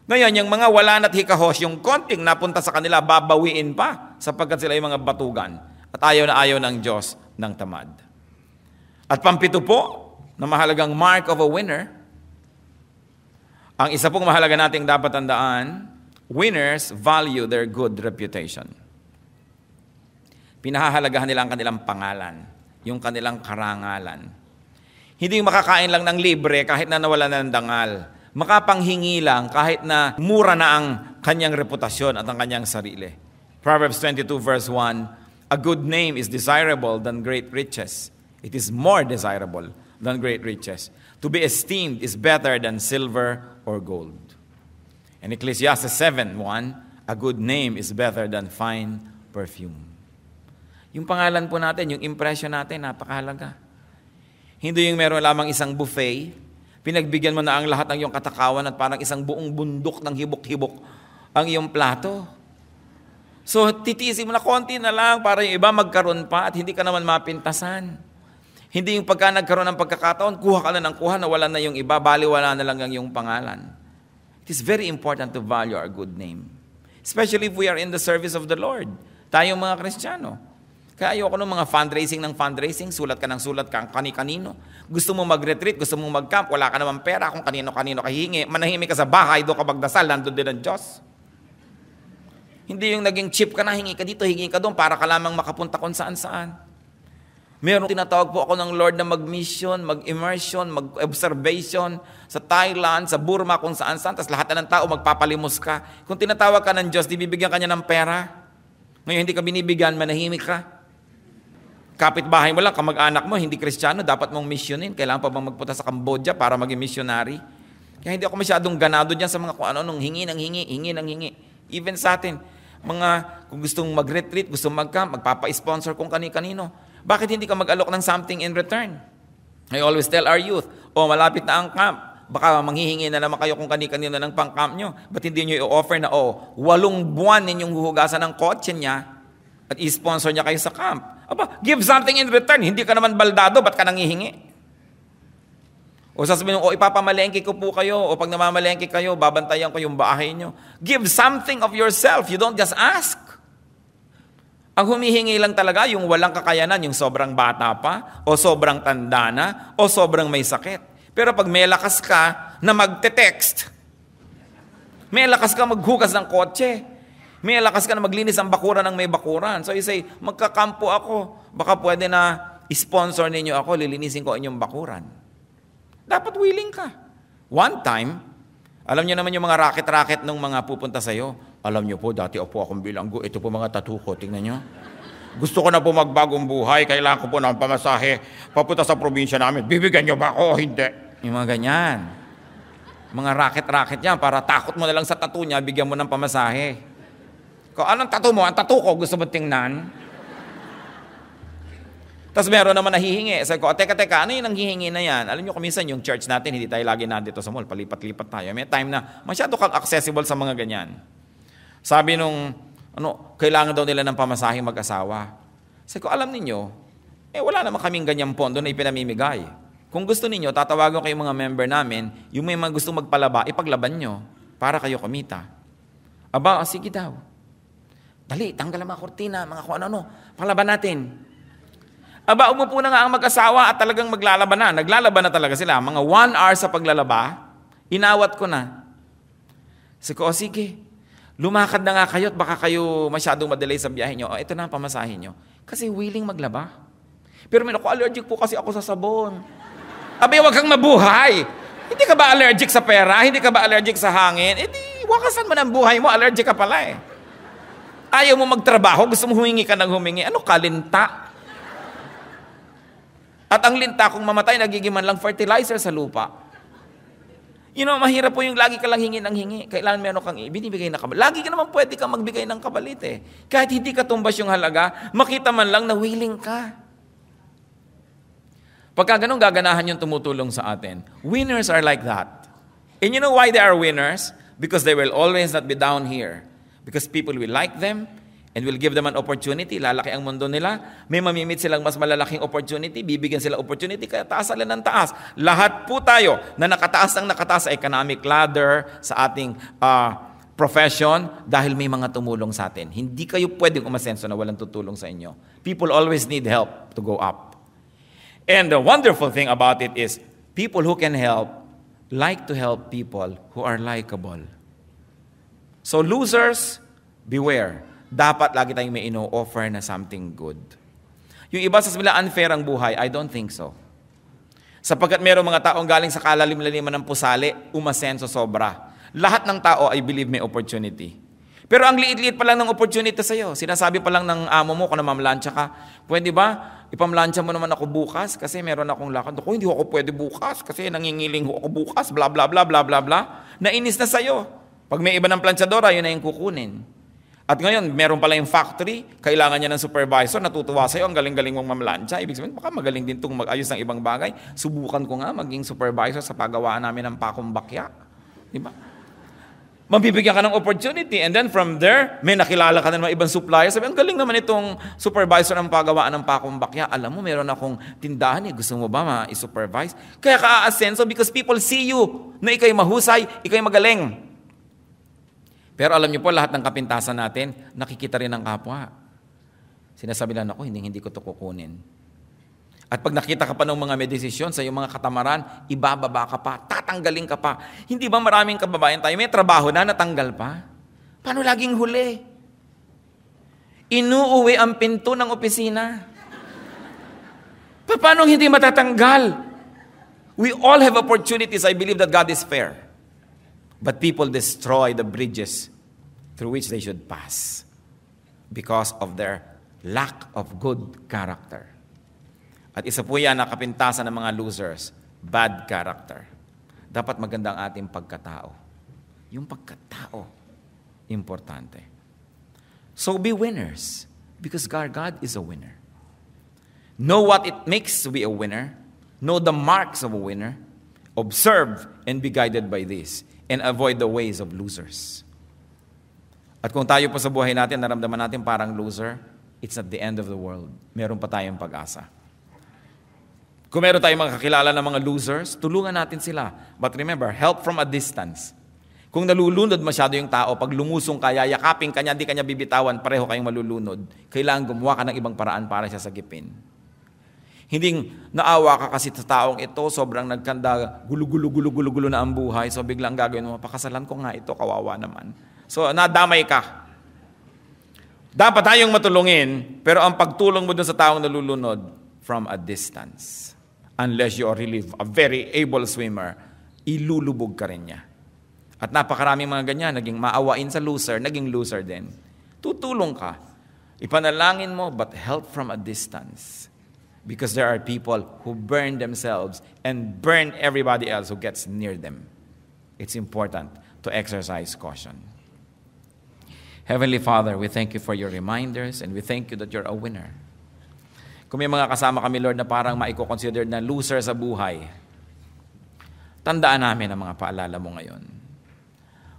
Ngayon, yung mga wala na't hikahos, yung konting napunta sa kanila, babawiin pa sapagkat sila yung mga batugan. At ayaw na ayaw ng Diyos ng tamad. At pampito po, na mahalagang mark of a winner, ang isa pong mahalaga nating dapat tandaan, winners value their good reputation. Pinahahalagahan nila ang kanilang pangalan, yung kanilang karangalan. Hindi yung makakain lang ng libre kahit na nawala na ng dangal. Makapanghingi lang kahit na mura na ang kanyang reputasyon at ang kanyang sarili. Proverbs 22 verse 1, a good name is desirable than great riches. It is more desirable than great riches. To be esteemed is better than silver or gold. And Ecclesiastes 7:1, a good name is better than fine perfume. Yung pangalan po natin, yung impression natin, napakahalaga. Hindi yung meron lamang isang buffet, pinagbigyan mo na ang lahat ng iyong katakawan at parang isang buong bundok ng hibok-hibok ang iyong plato. So, titiisin mo na konti na lang para yung iba magkaroon pa at hindi ka naman mapintasan. Hindi yung pagka nagkaroon ng pagkakataon, kuha ka na ng kuha, nawala na yung iba, baliwala na lang ang yung pangalan. It is very important to value our good name. Especially if we are in the service of the Lord. Tayong mga Kristiyano. Kaya ayoko ng mga fundraising, sulat ka ng sulat ka, kani-kanino. Gusto mo mag-retreat, gusto mo mag-camp, wala ka naman pera, kung kanino-kanino ka hihingi, manahimik ka sa bahay, doon ka magdasal, nandun din ang Diyos. Hindi yung naging cheap ka na, hingi ka dito, hingi ka doon, para ka lamang makapunta kung saan-saan. Meron tinatawag po ako ng Lord na mag-mission, mag-immersion, mag-observation sa Thailand, sa Burma, kung saan-saan. Tapos lahat na ng tao magpapalimos ka. Kung tinatawag ka ng Diyos, di bibigyan ka niya ng pera. Ngayon hindi ka binibigyan, manahimik ka. Kapitbahay mo lang, kamag-anak mo, hindi Kristiyano, dapat mong missionin. Kailangan pa bang magpunta sa Cambodia para maging missionary? Kaya hindi ako masyadong ganado dyan sa mga kung ano, nung hingi ng hingi. Even sa atin, kung gustong mag-retreat, gustong mag-camp, magpapa-sponsor kung kani-kanino. Bakit hindi ka mag-alok ng something in return? I always tell our youth, malapit na ang camp. Baka manghihingi na naman kayo kung kani-kanino ng pang-camp nyo. Ba't hindi nyo i-offer na, 8 buwan ninyong huhugasan ng kotse niya at i-sponsor niya kayo sa camp? Give something in return. Hindi ka naman baldado, ba't ka nanghihingi? O sasabihin mo, ipapamalengke ko po kayo, o pag namamalengke kayo, babantayan ko yung bahay nyo. Give something of yourself. You don't just ask. Ang humihingi lang talaga yung walang kakayanan, yung sobrang bata pa, o sobrang tanda na, o sobrang may sakit. Pero pag may lakas ka na magte-text, may lakas ka maghugas ng kotse, may lakas ka na maglinis ang bakuran ng may bakuran. So you say, magkakampo ako, baka pwede na sponsor ninyo ako, lilinisin ko inyong bakuran. Dapat willing ka. One time, alam niyo naman yung mga racket-racket ng mga pupunta sa'yo. Alam niyo po, dati po akong bilanggo. Ito po mga tattoo ko. Tingnan niyo. Gusto ko na po magbagong buhay. Kailangan ko po ng pamasahe. Papunta sa probinsya namin. Bibigyan niyo ba ako? Hindi. Yung mga ganyan. Mga racket-racket yan. Para takot mo na lang sa tattoo niya, bigyan mo ng pamasahe. Kung anong tattoo mo? Ang tattoo ko. Gusto mo tingnan? Tapos meron naman nahihingi. Sabi ko, teka, ano yung nanghihingi na yan? Alam nyo, kuminsan yung church natin, hindi tayo lagi nandito sa mall. Palipat-lipat tayo. May time na masyado kang accessible sa mga ganyan. Sabi nung, kailangan daw nila ng pamasahing mag-asawa. Sabi ko, alam ninyo, wala naman kaming ganyang pondo na ipinamimigay. Kung gusto ninyo, tatawagan kayo mga member namin, yung may mga gusto magpalaba, ipaglaban nyo para kayo kumita. Sige daw. Dali, tanggal ang mga kortina, mga kung ano-ano. Panglaban natin. Aba, umupo na nga ang mag-asawa at talagang maglalaban na. Naglalaban na talaga sila. Mga 1 hour sa paglalaba, inawat ko na. Sabi ko, sige, lumakad na nga kayo at baka kayo masyadong madelay sa biyahe nyo. Ito na ang pamasahin nyo. Kasi willing maglaba. Pero may allergic po kasi ako sa sabon. Abay, wag kang mabuhay. Hindi ka ba allergic sa pera? Hindi ka ba allergic sa hangin? Di, wakasan mo ng buhay mo, allergic ka pala eh. Ayaw mo magtrabaho, gusto mo humingi ka ng humingi. Ano ka, linta? At ang linta, kung mamatay, nagiging man lang fertilizer sa lupa. Mahirap po yung lagi ka lang hingi ng hingi. Kailangan meron kang binibigay na kabalit. Lagi ka naman pwede kang magbigay ng kabalit eh. Kahit hindi ka tumbas yung halaga, makita man lang na willing ka. Pagka ganun gaganahan yung tumutulong sa atin. Winners are like that. And you know why they are winners? Because they will always not be down here. Because people will like them and will give them an opportunity. Lalaki ang mundo nila. May mamimit silang mas malalaking opportunity. Bibigyan sila opportunity. Kaya taas sila ng taas. Lahat po tayo na nakataas sa economic ladder, sa ating profession, dahil may mga tumulong sa atin. Hindi kayo pwedeng umasenso na walang tutulong sa inyo. People always need help to go up. And the wonderful thing about it is, people who can help, like to help people who are likable. So losers, beware. Dapat lagi tayong may ino-offer na something good. Yung iba sa sila unfair ang buhay, I don't think so. Sapagkat mayroong mga taong galing sa kalalim-laliman ng pusali, umasenso sobra. Lahat ng tao, I believe, may opportunity. Pero ang liit-liit pa lang ng opportunity sa'yo. Sinasabi pa lang ng amo mo kung namamlansya ka, pwede ba, ipamlansya mo naman ako bukas kasi meron akong lakad. Ako, hindi ako pwede bukas kasi nangingiling ako bukas, bla bla bla bla bla bla. Nainis na sa'yo. Pag may iba ng planchadora, yun na yung kukunin. At ngayon, meron pala yung factory, kailangan niya ng supervisor, natutuwa sa'yo, ang galing-galing mong mamlansya. Ibig sabihin, baka magaling din itong mag-ayos ng ibang bagay. Subukan ko nga maging supervisor sa paggawaan namin ng pakumbakya. Di ba? Mabibigyan ka ng opportunity. And then from there, may nakilala ka ng mga ibang supplier. Sabi, ang galing naman itong supervisor ng paggawaan ng pakumbakya. Alam mo, meron akong tindahan eh. Gusto mo ba ma-supervise? Kaya ka-asenso because people see you na ikaw'y mahusay, ikaw'y magaling. Pero alam niyo po, lahat ng kapintasan natin, nakikita rin ng kapwa. Sinasabi lang ako, hindi ko ito kukunin. At pag nakita ka pa ng mga may desisyon sa iyong mga katamaran, ibababa ka pa, tatanggalin ka pa. Hindi ba maraming kababayan tayo, may trabaho na natanggal pa? Paano laging huli? Inuuwi ang pinto ng opisina. Paano hindi matatanggal? We all have opportunities. I believe that God is fair. But people destroy the bridges through which they should pass because of their lack of good character. At isa po yan na kapintasan ng mga losers, bad character. Dapat maganda ang ating pagkatao. Yung pagkatao, importante. So be winners, because God is a winner. Know what it makes to be a winner. Know the marks of a winner. Observe and be guided by this. And avoid the ways of losers. At kung tayo po sa buhay natin, naramdaman natin parang loser, it's not the end of the world. Meron pa tayong pag-asa. Kung meron tayong mga kakilala ng mga losers, tulungan natin sila. But remember, help from a distance. Kung nalulunod masyado yung tao, pag lumusong ka, yayakapin ka niya, di ka niya bibitawan, pareho kayong malulunod. Kailangan gumawa ka ng ibang paraan para siya sagipin. Hindi naawa ka kasi sa taong ito, sobrang nagkanda, gulo-gulo na ang buhay, so biglang gagawin mo, pakasalan ko nga ito, kawawa naman. So nadamay ka. Dapat tayong matulungin, pero ang pagtulong mo dun sa taong nalulunod, from a distance. Unless you are really a very able swimmer, ilulubog ka rin niya. At napakaraming mga ganyan, naging maawain sa loser, naging loser din. Tutulong ka. Ipanalangin mo, but help from a distance. Because there are people who burn themselves and burn everybody else who gets near them. It's important to exercise caution. Heavenly Father, we thank you for your reminders and we thank you that you're a winner. Kung may mga kasama kami, Lord, na parang maiko-consider na loser sa buhay, tandaan namin ang mga paalala mo ngayon.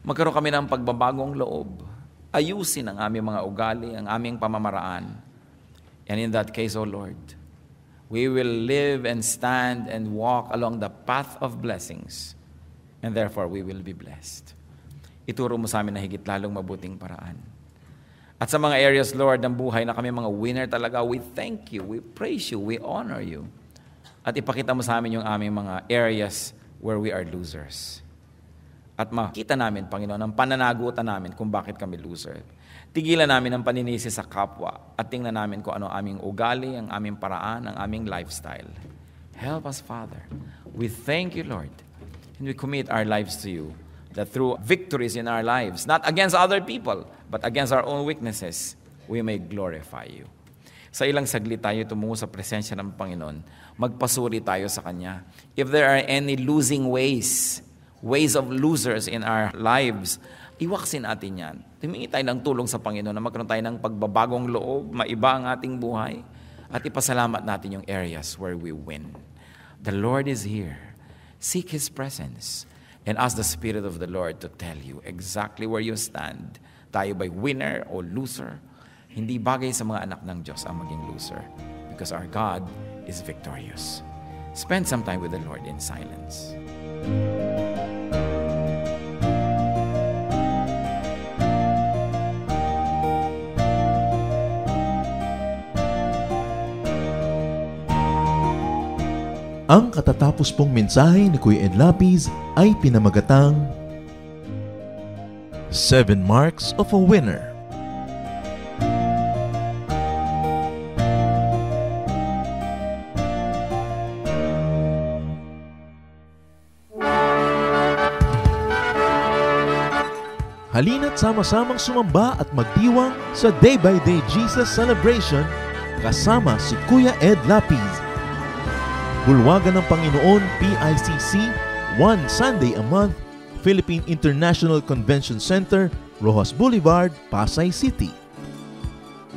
Magkaroon kami ng pagbabagong loob. Ayusin ang aming mga ugali, ang aming pamamaraan. And in that case, O Lord, we will live and stand and walk along the path of blessings. And therefore, we will be blessed. Ituro mo sa amin na higit lalong mabuting paraan. At sa mga areas, Lord, ng buhay na kami mga winner talaga, we thank you, we praise you, we honor you. At ipakita mo sa amin yung aming mga areas where we are losers. At makita namin, Panginoon, ang pananagutan namin kung bakit kami loser. Tigilan namin ang paninisi sa kapwa at tingnan namin kung ano ang aming ugali, ang aming paraan, ang aming lifestyle. Help us, Father. We thank you, Lord. And we commit our lives to you, that through victories in our lives, not against other people, but against our own weaknesses, we may glorify you. Sa ilang saglit tayo tumungo sa presensya ng Panginoon, magpasuri tayo sa Kanya. If there are any losing ways of losers in our lives, iwaksin natin yan. Humingi tayo ng tulong sa Panginoon na magkaroon tayo ng pagbabagong loob, maiba ang ating buhay, at ipasalamat natin yung areas where we win. The Lord is here. Seek His presence and ask the Spirit of the Lord to tell you exactly where you stand. Tayo ba'y winner o loser? Hindi bagay sa mga anak ng Diyos ang maging loser because our God is victorious. Spend some time with the Lord in silence. Ang katatapos pong mensahe ni Kuya Ed Lapiz ay pinamagatang 7 Marks of a Winner. Halina't sama-samang sumamba at magdiwang sa Day by Day Jesus Celebration kasama si Kuya Ed Lapiz. Bulwagan ng Panginoon, PICC, one Sunday a month, Philippine International Convention Center, Rojas Boulevard, Pasay City.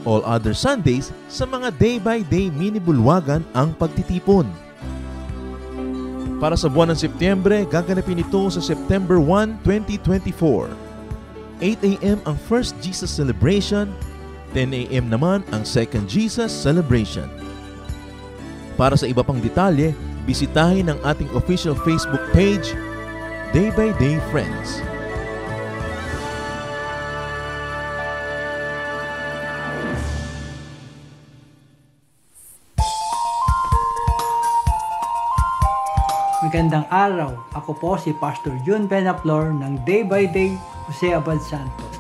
All other Sundays, sa mga day-by-day mini-bulwagan ang pagtitipon. Para sa buwan ng Setyembre, gaganapin ito sa September 1, 2024. 8 a.m. ang First Jesus Celebration, 10 a.m. naman ang Second Jesus Celebration. Para sa iba pang detalye, bisitahin ang ating official Facebook page, Day by Day Friends. Magandang araw. Ako po si Pastor June Benaflor ng Day by Day Jose Abad Santos.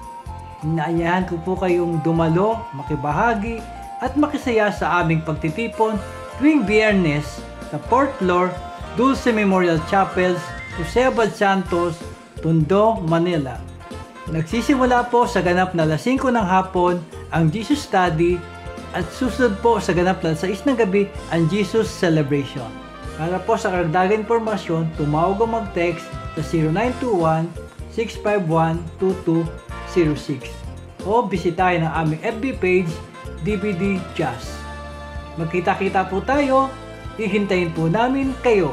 Inaayahan ko po kayong dumalo, makibahagi at makisaya sa aming pagtitipon tuwing Biyernes sa 4th floor, Dulce Memorial Chapels, Jose Abad Santos, Tondo, Manila. Nagsisimula po sa ganap na 5 ng hapon ang Jesus Study at susunod po sa ganap na 6 ng gabi ang Jesus Celebration. Para po sa karagdagang impormasyon, tumawag o mag-text sa 0921-651-2206 o bisitahin ang aming FB page, DVD Jazz. Magkita-kita po tayo, hihintayin po namin kayo.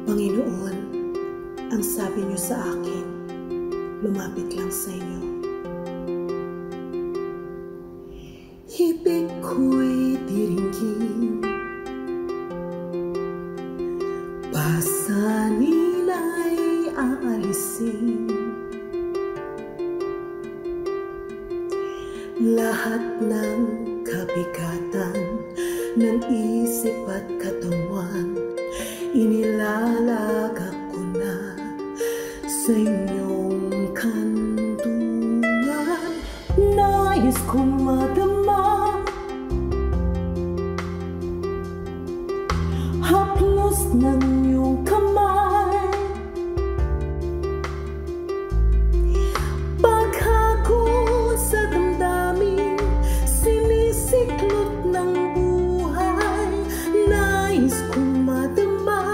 Panginoon, ang sabi niyo sa akin, lumapit lang sa inyo. Ibig ko'y diringgin, pasanin ay aalisin, lahat ng kabigatan ng isip at katawan, inilalagak ko na sa inyong kantungan. Nais kong madama haplos ng iyong kamay, paghako sa damdamin, sinisiklot ng buhay. Nais kong madama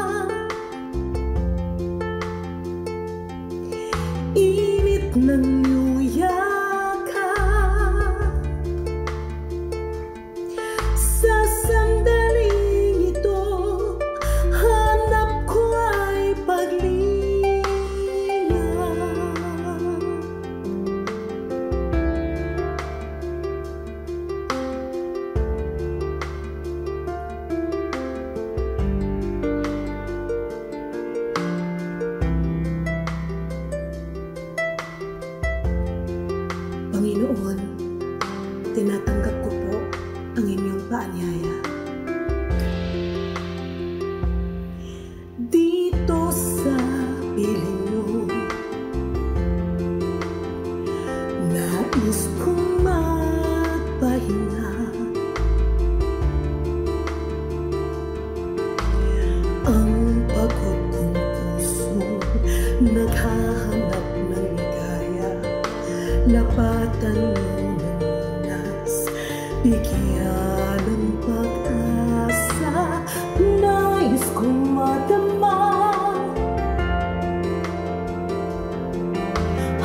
Ang pagod kong puso naghahanap ng ligaya, lapatan mo ng lunas, bigyan ng pag-asa. Nais kong madama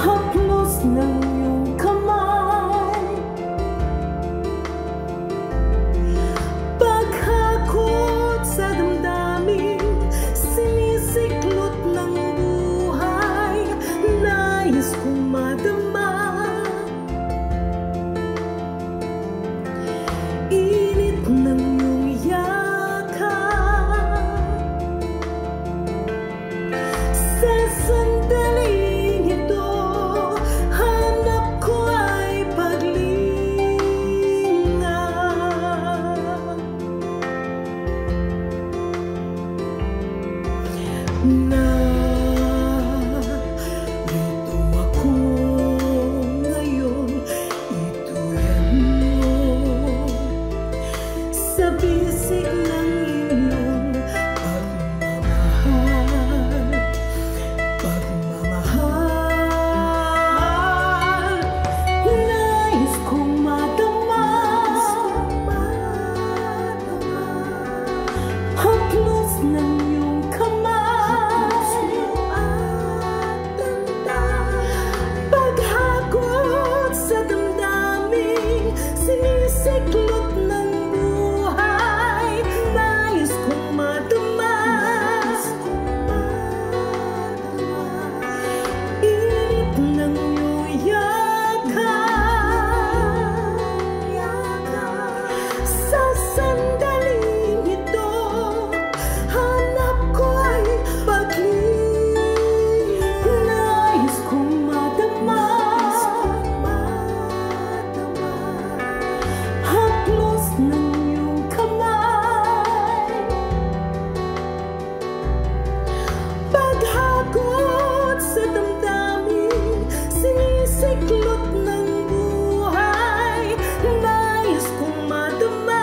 haplos ng iyong kamay, paghakot sa damdamin, sinisiklot ng buhay. Nais kong madama init ng iyong yakap. Sa sandaling ito, hanap ko ay paglinga. Narito ako ngayon, ito yan mo, sa bisig ng iyong pagmamahal. Nais kong madama haplos ng iyong kamay, paghakot sa damdamin, sinisiklot ng buhay. Nais kong madama init ng iyong yakap. Sa sandaling ito, hanap ko ay paglinga. Nais kong madama haplos ng iyong kamay, paghakot sa damdamin, sinisiklot ng buhay. Nais kong madama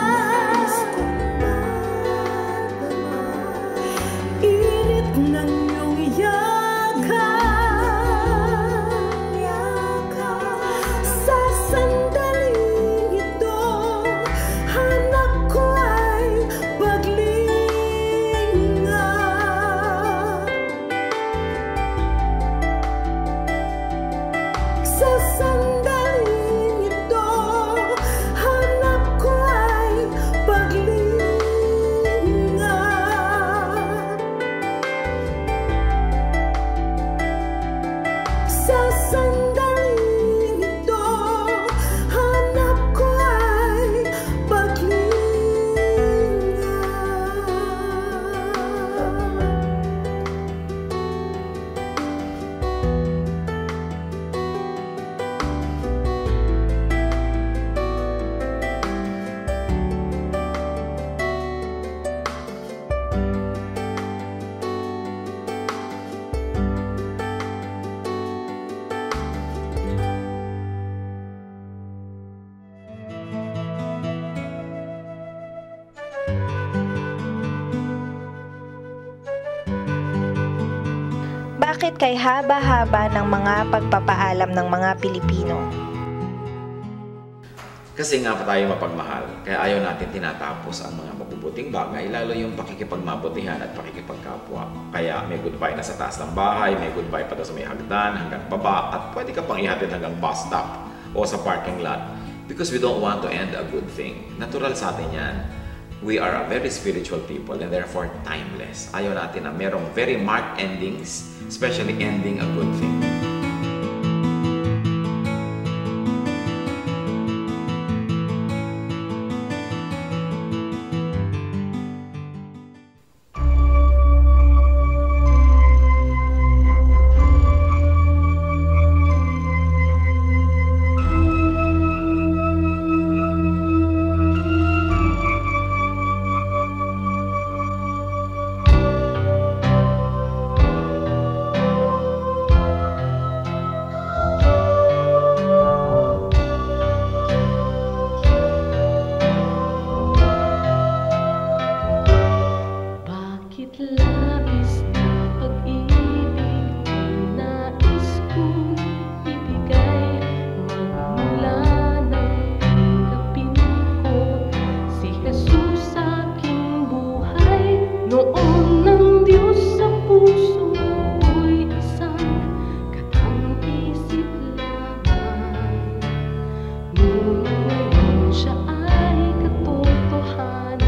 init ng iyong yakap. Sa sandaling ito, hanap ko ay paglinga. Sa sandaling ito, hanap ko ay paglinga. Sa sandaling ito, hanap ko ay paglinga. Bakit kay haba-haba ng mga pagpapaalam ng mga Pilipino? Kasi nga pa tayo mapagmahal, kaya ayaw natin tinatapos ang mga mabubuting bagay, lalo yung pakikipagmabutihan at pakikipagkapwa. Kaya may goodbye na sa taas ng bahay, may goodbye pa daw sa may hagdan, hanggang baba, at pwede ka pang ihatid hanggang bus stop o sa parking lot. Because we don't want to end a good thing. Natural sa atin yan. We are a very spiritual people and therefore timeless. Ayaw natin na merong very marked endings, especially ending a good thing. Bakit labis na pag-ibig ang nais kong ibigay? Magmula nang tanggapin ko si Jesus sa aking buhay. Noon ng Diyos sa puso ko'y isang katang-isip lamang. Ngunit ngayon siya ay katotohanan.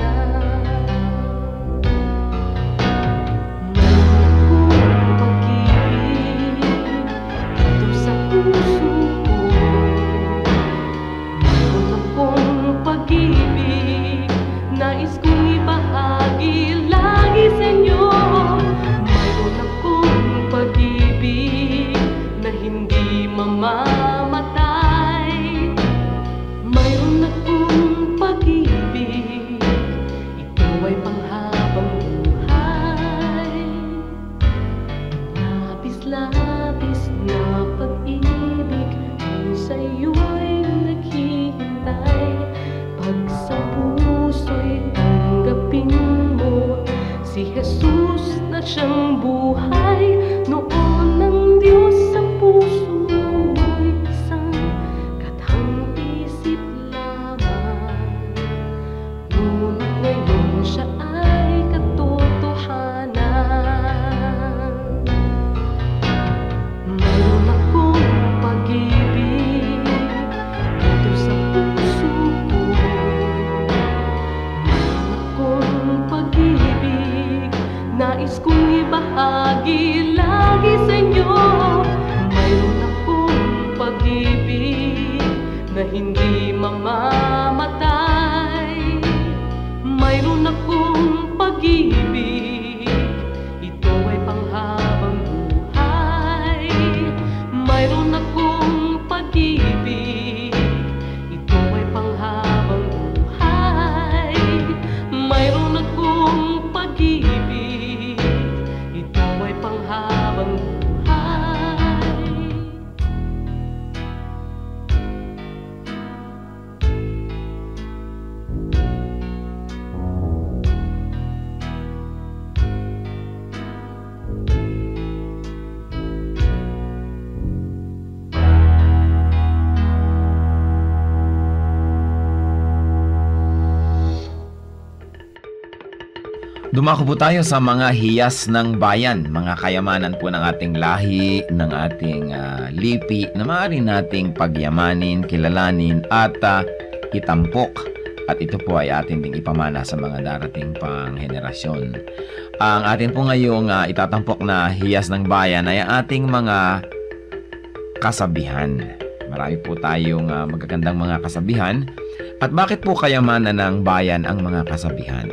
Dumako po tayo sa mga hiyas ng bayan, mga kayamanan po ng ating lahi, ng ating lipi, na maaari nating pagyamanin, kilalanin at itampok. At ito po ay atin ding ipamana sa mga darating pang henerasyon. Ang atin po ngayong itatampok na hiyas ng bayan ay ating mga kasabihan. Marami po tayong magagandang mga kasabihan. At bakit po kayamanan ng bayan ang mga kasabihan?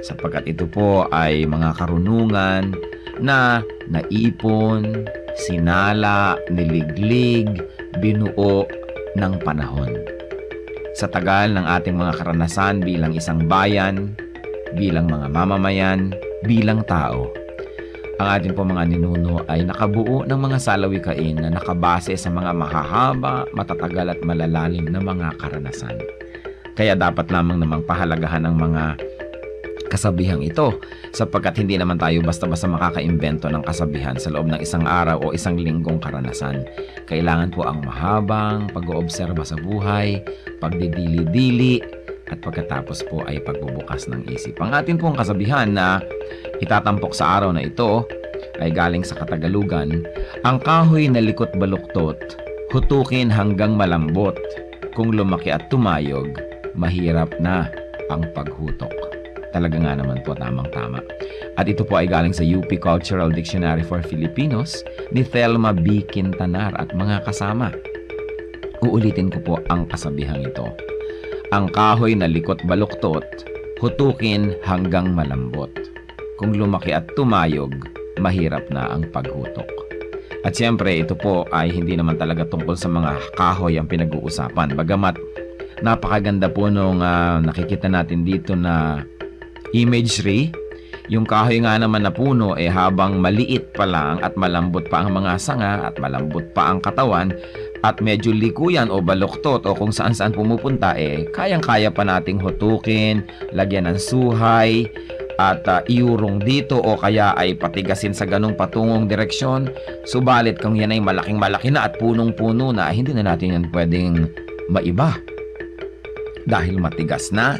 Sapagkat ito po ay mga karunungan na naipon, sinala, niliglig, binuo ng panahon. Sa tagal ng ating mga karanasan bilang isang bayan, bilang mga mamamayan, bilang tao, ang ating po mga ninuno ay nakabuo ng mga salawikain na nakabase sa mga mahahaba, matatagal at malalalim na mga karanasan. Kaya dapat lamang namang pahalagahan ang mga kasabihang ito, sapagkat hindi naman tayo basta-basta makakaimbento ng kasabihan sa loob ng isang araw o isang linggong karanasan. Kailangan po ang mahabang pag-oobserba sa buhay, pagdidili-dili, at pagkatapos po ay pagbubukas ng isip. Ang atin pong kasabihan na itatampok sa araw na ito ay galing sa Katagalugan: ang kahoy na likot baluktot, hutukin hanggang malambot. Kung lumaki at tumayog, mahirap na ang paghutok. Talaga nga naman po, tamang-tama. At ito po ay galing sa UP Cultural Dictionary for Filipinos ni Thelma B. Quintanar at mga kasama. Uulitin ko po ang kasabihang ito: ang kahoy na likot baluktot, hutukin hanggang malambot. Kung lumaki at tumayog, mahirap na ang paghutok. At siyempre, ito po ay hindi naman talaga tungkol sa mga kahoy ang pinag-uusapan. Bagamat napakaganda po nung nakikita natin dito na imagery. Yung kahoy nga naman na puno habang maliit pa lang at malambot pa ang mga sanga at malambot pa ang katawan at medyo likuyan o baluktot o kung saan-saan pumupunta, kayang-kaya pa nating hutukin, lagyan ng suhay at iurong dito o kaya ay patigasin sa ganong patungong direksyon. Subalit kung yan ay malaking-malaki na at punong-puno na, hindi na natin yan pwedeng maiba. Dahil matigas na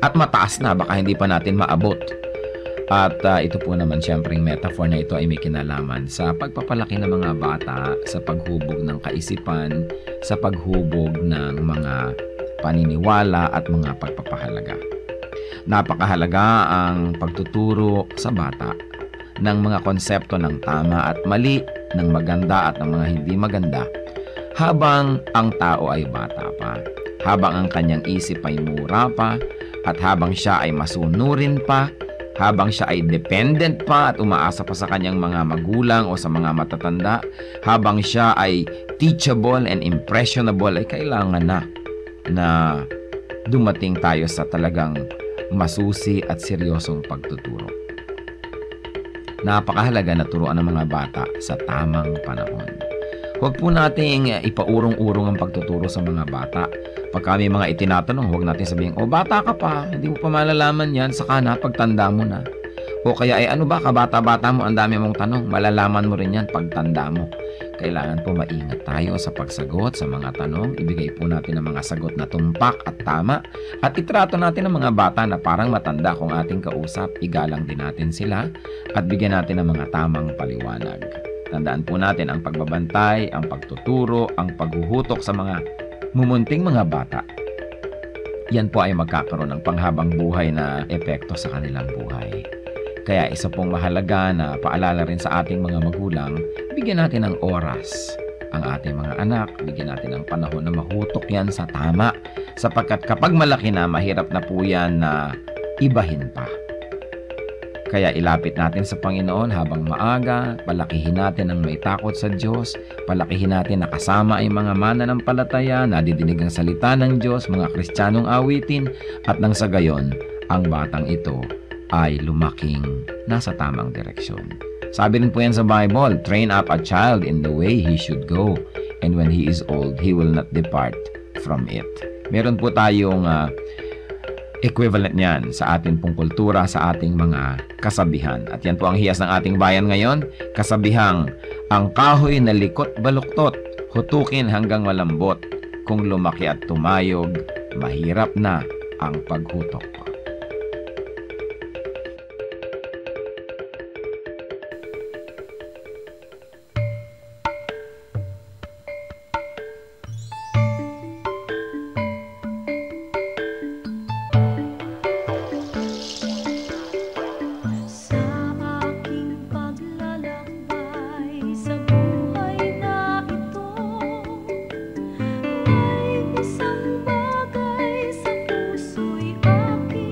at mataas na, baka hindi pa natin maabot. At ito po naman siyempre yung metaphor na ito ay may kinalaman sa pagpapalaki ng mga bata, sa paghubog ng kaisipan, sa paghubog ng mga paniniwala at mga pagpapahalaga. Napakahalaga ang pagtuturo sa bata ng mga konsepto ng tama at mali, ng maganda at ng mga hindi maganda, habang ang tao ay bata pa, habang ang kanyang isip ay mura pa, at habang siya ay masunurin pa, habang siya ay dependent pa at umaasa pa sa kanyang mga magulang o sa mga matatanda, habang siya ay teachable and impressionable, ay kailangan na dumating tayo sa talagang masusi at seryosong pagtuturo. Napakahalaga na turuan ng mga bata sa tamang panahon. Huwag po nating ipaurong-urong ang pagtuturo sa mga bata. Pag kami mga itinatanong, huwag natin sabihin, o bata ka pa, hindi mo pa malalaman yan, saka na, pagtanda mo na. O kaya, ano ba, kabata-bata mo, ang dami mong tanong, malalaman mo rin yan pagtanda mo. Kailangan po maingat tayo sa pagsagot sa mga tanong, ibigay po natin ang mga sagot na tumpak at tama, at itrato natin ang mga bata na parang matanda kung ating kausap, igalang din natin sila, at bigyan natin ng mga tamang paliwanag. Tandaan po natin ang pagbabantay, ang pagtuturo, ang paghuhutok sa mga mumunting mga bata. Yan po ay magkakaroon ng panghabang buhay na epekto sa kanilang buhay. Kaya isa pong mahalaga na paalala rin sa ating mga magulang, bigyan natin ng oras ang ating mga anak, bigyan natin ng panahon na mahutok yan sa tama, sapagkat kapag malaki na, mahirap na po yan na ibahin pa. Kaya ilapit natin sa Panginoon habang maaga, palakihin natin ang may takot sa Diyos, palakihin natin na kasama ay mga mananampalataya, nadidinig ang salita ng Diyos, mga Kristiyanong awitin, at nang sa gayon, ang batang ito ay lumaking nasa tamang direksyon. Sabi rin po yan sa Bible, train up a child in the way he should go, and when he is old, he will not depart from it. Meron po tayong equivalent niyan sa ating pong kultura, sa ating mga kasabihan. At yan po ang hiyas ng ating bayan ngayon, kasabihang, ang kahoy na likot baluktot, hutukin hanggang malambot. Kung lumaki at tumayog, mahirap na ang paghutok. Isang bagay sa puso'y aking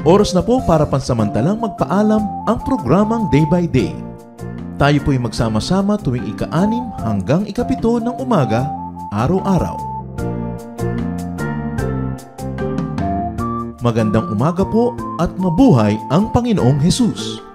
Oras na po para pansamantalang magpaalam ang programang Day by Day. Tayo po'y magsama-sama tuwing ika-6 hanggang ika-7 ng umaga, araw-araw. Magandang umaga po at mabuhay ang Panginoong Hesus!